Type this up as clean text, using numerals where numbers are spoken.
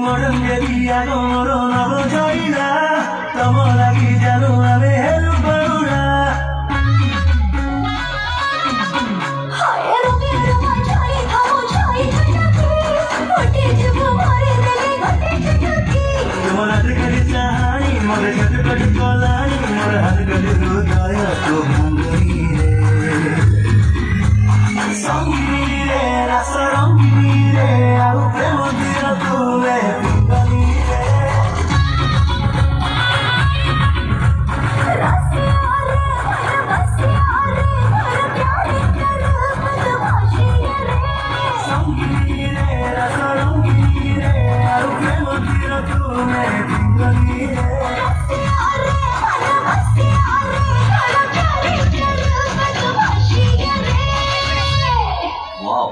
modern baby आगो मरो नगो छोइना तम लागि जानु आमे हेरु बडुडा हाय रोगे रोमा छाई खाओ छाई छटकी मोटे जुब मारे देले घटे छटकी तुम हात गरी चाहनी मोर छट पट कोलानी मोर हात गरी हृदय तो मुंगरी रे संगी रे रस रंगी रे आउ प्रेम दिया तुवे पिंगली रे रसिया रे बसिया रे मेरा प्यार कर बदमाशी रे संगी रे रस रंगी रे आउ प्रेम दिया तुवे पिंगली रे रसिया रे बसिया रे मेरा प्यार कर बदमाशी रे वाओ